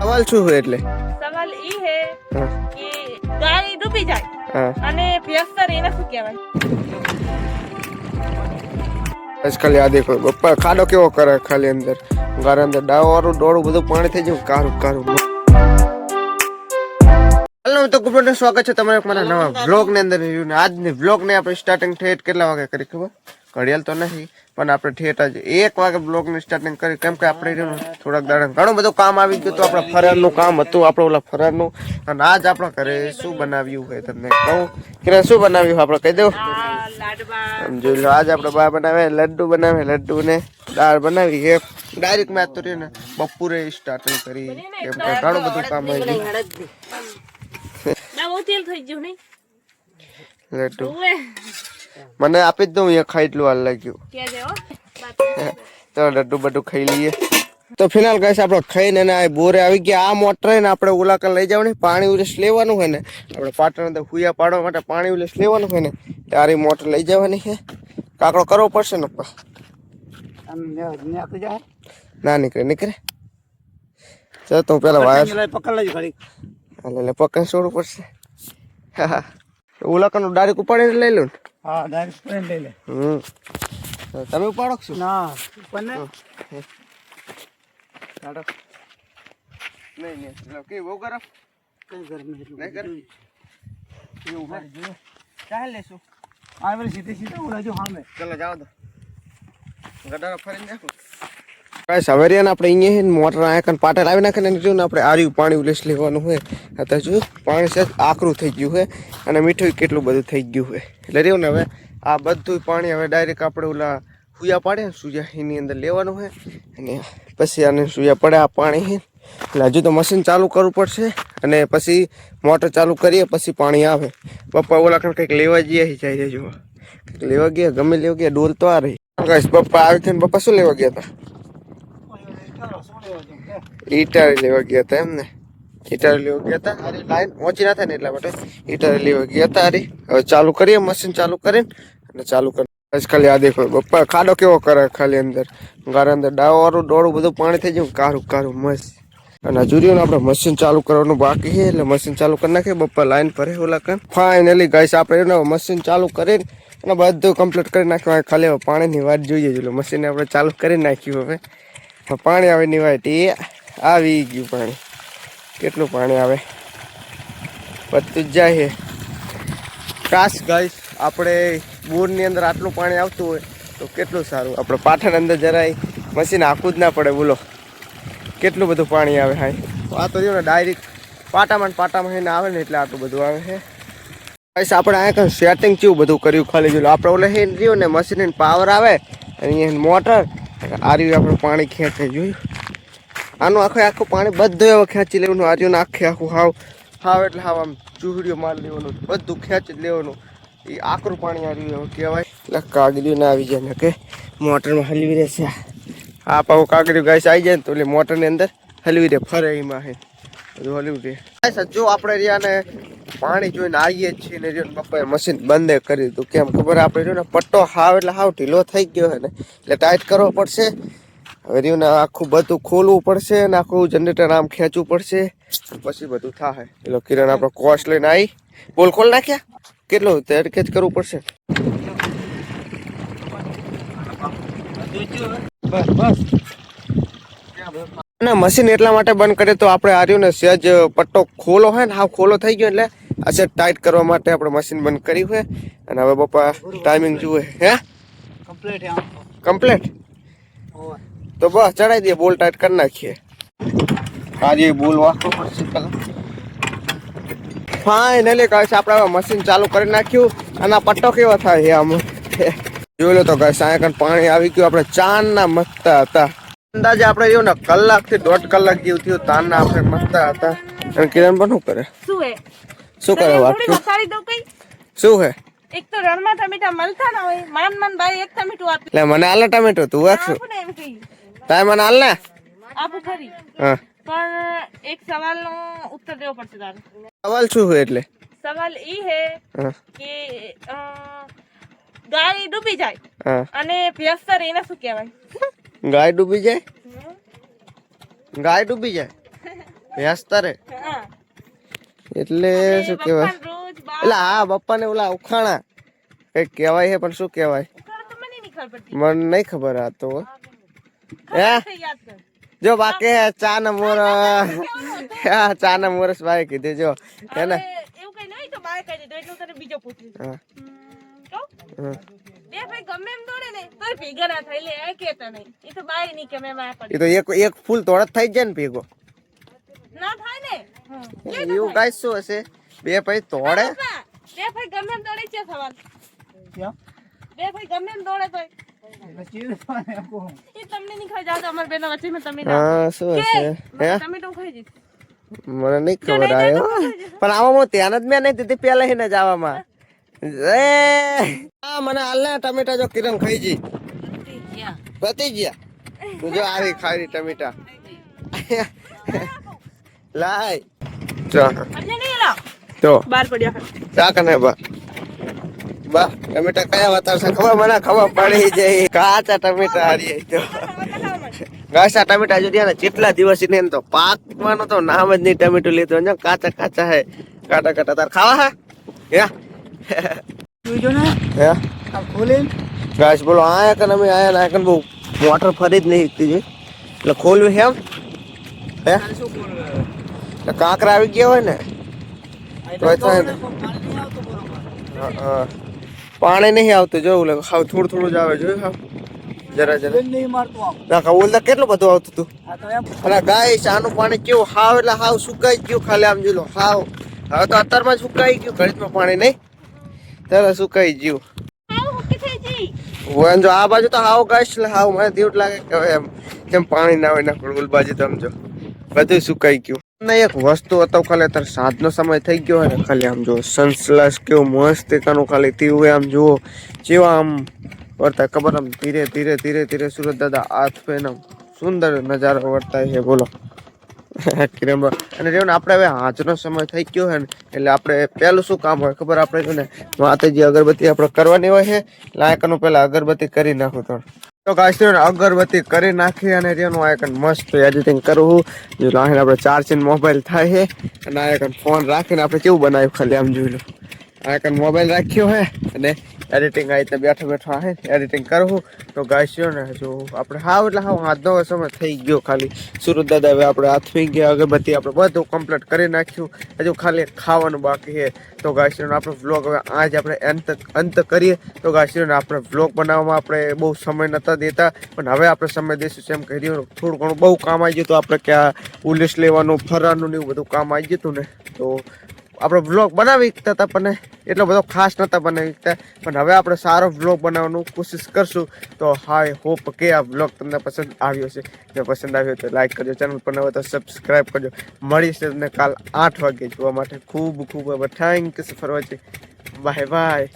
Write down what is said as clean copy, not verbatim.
સવાલ શું હોય એટલે સવાલ ઈ હે કે ગાય ડૂબી જાય અને ભેંસર એને શું કહેવાય? ખાલી આ દેખો પપ્પા ખાડો કેવો કરે ખાલી અંદર ઘર અંદર ડાવ વાળું ડોળું બધું પાણી થઈ જાય કારું કારું. હેલો તો ગુડ સ્વાગત છે તમારે મારા નવા વ્લોગ ની અંદર. આજની વ્લોગ ને આપણે સ્ટાર્ટિંગ ઠેઠ કેટલા વાગે કરી ખબર? ઘડિયાળ તો નથી પણ આપણે ઠેઠ આજે 1 વાગે બ્લોગ ની સ્ટાર્ટિંગ કરી, કેમ કે આપણે થોડાક દાડા ઘણું બધું કામ આવી ગયું. તો આપણા ફરારનું કામ હતું, આપણે ઓલા ફરારનું. અને આજ આપણા ઘરે શું બનાવ્યું હોય તમને કહું કે શું બનાવ્યું આપણે કહી દઉં. જોઈ લો, આજ આપણે બા બનાવે લડ્ડુ બનાવે, લડ્ડુ ને દાળ બનાવી. એ ડાયરેક્ટ મેં તો ને બપોરે સ્ટાર્ટિંગ કરી, કેમ કે ઘણું બધું કામ આવી ગયું. લડ્ડુ મને આપી જ દઉં, અહીંયા ખાઈ એટલું હાલ લાગ્યું તો લડ્ડુ બધું ખાઈ લઈએ. તો ફિલહાલ ગાઈસ આપણે ખાઈને આ બોરે આવી ગયા. આ મોટર ને આપણે ઓલા કર લઈ જવાની, પાણી ઉલેસ લેવાનું હોય ને, આપણે પાટણ અંદર હુયા પાડવા માટે પાણી ઉલેસ લેવાનું હોય ને, તારી મોટર લઈ જવાની છે. કાકડો કરવો પડશે ને પપ્પા? ના નીકળે નીકળે. ચાલ તો પેલા વાયર પકડ લેજો ઘડી. હાલે પકડ છોડવું પડશે. હા ઓલા કનું ડાયરેક્ટ ઉપાડીને લઈ લો ને. હા ડાયરેક્ટ ઉપાડીને લઈ લે. તમે ઉપાડો છો? ના ઉપર ને કાઢો. નહીં લો કે બહુ ગરમ કઈ ગરમ નહીં ગરમ એવું હોય જો ચાલ લેશું. આ વળી સીધી સીધી ઉડાજો સામે. ચલો જાવ તો ગડારા ફરીને નાખો. ગાઈસ હવે રહ્યા ને આપણે અહીંયા મોટર આયા પાટે લાવી નાખે ને જો ને આપણે આર્યું પાણી ઉલેસ લેવાનું હોય. અત્યારે જો પાણી છે આકરું થઈ ગયું છે અને મીઠું કેટલું બધું થઈ ગયું છે. એટલે રહ્યું ને હવે આ બધું પાણી હવે ડાયરેક્ટ આપણે ઓલા સુયા પાડે સુયા એની અંદર લેવાનું છે અને પછી આને સુયા પડે આ પાણી છે. એટલે હજુ તો મશીન ચાલુ કરવું પડશે અને પછી મોટર ચાલુ કરીએ પછી પાણી આવે. પપ્પા ઓલા કંઈક લેવા જઈએ જાય જો કંઈક લેવા ગયા, ગમે લેવા ગયા, ડોલ તો આ રહી. ગાઈસ પપ્પા આવી છે ને પપ્પા શું લેવા ગયા હતા? ઈટાર લેવા ગયા હતા એમ ને? ઈટાર લેવા ગયા હતા. અરે લાઈન પહોંચી ના થાય ને એટલા માટે ઈટાર લેવા ગયા હતા. અરે હવે ચાલુ કરીએ, મશીન ચાલુ કરીને અને ચાલુ કરી. ખાલી આ દેખો પપ્પા ખાડો કેવો કરે ખાલી અંદર ઘર અંદર ડાવ વાળું ડોળું બધું પાણી થઈ જાય કારું કારું મસ્ત. અને હજુ ને આપણે મશીન ચાલુ કરવાનું બાકી છે એટલે મશીન ચાલુ કરી નાખીએ. પપ્પા લાઈન ભરે ઓલા કર. ફાઇનલી ગાઈસ આપણે મશીન ચાલુ કરીને અને બધું કમ્પ્લીટ કરી નાખ્યું. ખાલી હવે પાણીની વાત જોઈએ એટલે મશીન આપણે ચાલુ કરી નાખ્યું. હવે પાણી આવે ની વાટ એ આવી ગયું પાણી. કેટલું પાણી આવે બધું જ જાય છે. કાશ ગાઈસ આપણે બોરની અંદર આટલું પાણી આવતું હોય તો કેટલું સારું. આપણે પાટણ અંદર જરાય મશીન આખું જ ના પડે. બોલો કેટલું બધું પાણી આવે. હા આ તો રહ્યું ને ડાયરેક્ટ પાટામાં એને આવે ને એટલે આટલું બધું આવે છે. ગાઈસ આપણે આ સેટિંગ કેવું બધું કર્યું ખાલી જોયું. આપણે ઓલે હે રહ્યું ને મશીન પાવર આવે અહીંયા મોટર આ રહ્યું આપણે પાણી ખેંચે જોયું. આનું આખું પાણી બધું હવે ખેંચી લેવાનું. આ રહ્યું ને આખું હાવ એટલે હાવ આમ ચૂહડીઓ મારી લેવાનું, બધું ખેંચી લેવાનું. એ આકરું પાણી આવ્યું એવું કહેવાય. એટલે કાગડીઓ ના આવી જાય ને કે મોટરમાં હલવી રહેશે. આ પાવું કાગડીઓ ગાઈસ આવી જાય ને તો એટલે મોટરની અંદર હલવી રહે ફરે એમાં હે બધું હલવું રહે. જો આપણે રહ્યા ને પાણી જોઈને આવીએ જ છીએ ને પપ્પાએ મશીન બંધ કરી દીધું. કેમ ખબર? આપણે રહ્યું ને પટ્ટો હાવ એટલે હાવ ઢીલો થઈ ગયો છે ને એટલે ટાઈટ કરવો પડશે. હવે રહ્યું ને આખું બધું ખોલવું પડશે ને આખું જનરેટર આમ ખેંચવું પડશે પછી બધું થાય. એટલે કિરણ આપણે કોસ લઈને આવી બોલ ખોલ નાખ્યા. કેટલું તેર ખેંચ કરવું પડશે. ના મશીન એટલા માટે બંધ કરે તો આપણે આર્યું ને સહેજ પટ્ટો ખોલો હોય ને હાવ ખોલો થઈ ગયો એટલે આ સહેજ ટાઈટ કરવા માટે આપણે મશીન બંધ કર્યું હોય. અને હવે પપ્પા ટાઈમિંગ જુએ હે કમ્પ્લીટ તો બસ ચડાવી દઈએ, બોલ ટાઈટ કરી નાખીએ. આજે બોલ વાંચવો પડશે પેલા. ફાઇનલી ગાઈસ આપણે હવે મશીન ચાલુ કરી નાખ્યું. અને આ પટ્ટો કેવો થાય છે આમ જોઈ લો તો ગાઈસ અહીંયા પાણી આવી ગયું. આપણે ચાંદના મસ્તા હતા. અંદાજે આપણે એવું ને કલાકથી 1.5 કલાક જેવું થયું તારના આપણે મસ્તા હતા. અને કિરણ પણ શું કરે વાત શું હે? એક તો રણમાં ટમેટા મળતા ના હોય, માન ભાઈ એક ટમેટું આપી લે મને આલે ટમેટો તું વાક્ષું તાય મને આલ ને આપું ખરી. હા પણ એક સવાલનો ઉત્તર દેવો પડશે તારે. સવાલ શું હોય એટલે? સવાલ ઈ હે કે ગાય ડૂબી જાય અને ભેંસર એને શું કહેવાય? ગાય ડૂબી જાય? ગાય ડૂબી જાય ભેંસ તારે હા એટલે શું કહેવાય પપ્પાને રોજ બાર એટલે હા પપ્પાને ઓલા ઉખાણા કઈક કહેવાય છે પણ શું કહેવાય ઉખાડો તો મને નહીં ખબર પડતી મને નહીં ખબર આ તો હે ખબર છે, યાદ કર જો બાકી હે ચા ના મોર હા ચા ના મોરસ ભાઈ કીધું જો હે ને હવે એવું કઈ નહીં તો બાય કહી દીધું એટલું તને બીજો પૂછું હા, કહું હા. બે ભાઈ ગમે એમ દોડે ને તોય ભેગા ના થાય લે એ કેતા નહીં એ તો બાય નહીં કે મેં આ એ પડી તો એક ફૂલ તોડત થઈ જાય ને ભેગો ના થાય ને એવું કઈ શું હશે બે ભાઈ તોડે પપ્પા, બે ભાઈ ગમે એમ દોડે છે સવાલ બે ભાઈ ગમે એમ દોડે તોય એ તમને નહીં ખાઈ જાવ તો અમાર બેનો વચ્ચે મેં તમે ના હા શું હશે હે તમે તો ખાઈ જઈશ મને નહીં ખબર આવ્યો પણ આવામાં હું ધ્યાન જ મેં નહીં દીધી પેલા એને જ આવામાં હા મને હાલ ને ટમેટા જો કિરણ ખાઈ જી પતી ગયા તું જો આવી ખારી ટમેટા લાય ચા એટલે નહીં લાવ તો બાર પડ્યા ચા કને બા ટમેટા કયા વાતાર છે ખબર મને ખબર પડી જાય કાચા ટમેટા હારી તો કાચા ટમેટા જો ને કેટલા દિવસ ને તો પાકવાનો તો નામ જ નહીં ટમેટું લીધું ને કાચા કાચા હે કાટા કાટા તાર ખાવા હે હે ગાઈસ બોલો આયા કન અમે આયા ના કન બહુ મોટર ફરી જ નહીં હતી એટલે ખોલવું છે એમ હે એટલે કાંકરા આવી ગયા હોય ને તો થાય ને હા પાણી નહીં આવતું જોવું લાગે હાવ થોડું થોડું જ આવે જોયું હાવ જરા જરા ના ખાવું તો કેટલું બધું આવતું હતું અને ગાઈસ આનું પાણી કેવું હાવ એટલે હાવ સુકાઈ ગયું ખાલી આમ જોઈ લો હાવ હવે તો અત્યારમાં સુકાઈ ગયું ઘડીમાં પાણી નહીં ત્યારે સુકાઈ ગયું હું જો આ બાજુ તો હાવ ગાઈસ એટલે હાવ મને તેવું લાગે કે હવે એમ કેમ પાણી ના હોય ના પણ ઓલ બાજુ તો સમજો બધું સુકાઈ ગયું ના એક વસ્તુ હતો ખાલી અત્યારે સાંજનો સમય થઈ ગયો હોય ને ખાલી આમ જો સનસ્લાસ કેવું મસ્ત એકાનું ખાલી તેવું આમ જુઓ જેવા આમ વર્તાય ખબર આમ ધીરે ધીરે ધીરે ધીરે સુરત દાદા હાથ પે સુંદર નજારો વર્તાય છે બોલો કિરણ અને જેવું ને આપણે હવે હાજનો સમય થઈ ગયો હોય ને એટલે આપણે પહેલું શું કામ હોય ખબર આપણે છે ને માતાજી અગરબત્તી આપણે કરવાની હોય છે લાયકનું પહેલા અગરબત્તી કરી નાખું તો ગાઈસ અગરબત્તી કરી નાખી અને તેનું આ એક મસ્ત એડિટિંગ કરવું જો લાહીને આપણે ચાર્જિંગ મોબાઈલ થાય છે અને આ એક ફોન રાખીને આપણે કેવું બનાવ્યું ખાલી આમ જોઈ લો આ એક મોબાઈલ રાખ્યો હે અને એડિટિંગ આવી રીતે બેઠો બેઠો આવે એડિટિંગ કરવું તો ગાઈસ ને જો આપણે હાવ એટલે હાવ હાથનો સમય થઈ ગયો ખાલી સુરત દાદા હવે આપણે હાથવી ગયા અગરબત્તી આપણે બધું કમ્પ્લીટ કરી નાખ્યું હજુ ખાલી ખાવાનું બાકી છે તો ગાઈસ આપણો વ્લોગ હવે આજ આપણે અંત કરીએ તો ગાઈસ આપણે વ્લોગ બનાવવામાં આપણે બહુ સમય નહોતા દેતા પણ હવે આપણે સમય દઈશું એમ કહી રહ્યું થોડું ઘણું બહુ કામ આવી ગયું તો આપણે ક્યાં ઉલ્લેસ લેવાનું ફરવાનું ને એવું બધું કામ આવી ગયું હતું ને તો આપણે વ્લોગ બનાવી શકતા હતા પણ એટલો બધો ખાસ નહોતા બનાવી શકતા પણ હવે આપણે સારો વ્લોગ બનાવવાનું કોશિશ કરશું તો હાય હોપ કે આ વ્લોગ તમને પસંદ આવ્યો છે જો પસંદ આવ્યો તો લાઈક કરજો ચેનલ પર ન હોય તો સબસ્ક્રાઈબ કરજો મળીશું તમને કાલ 8 વાગે જોવા માટે ખૂબ ખૂબ thank you for watching bye bye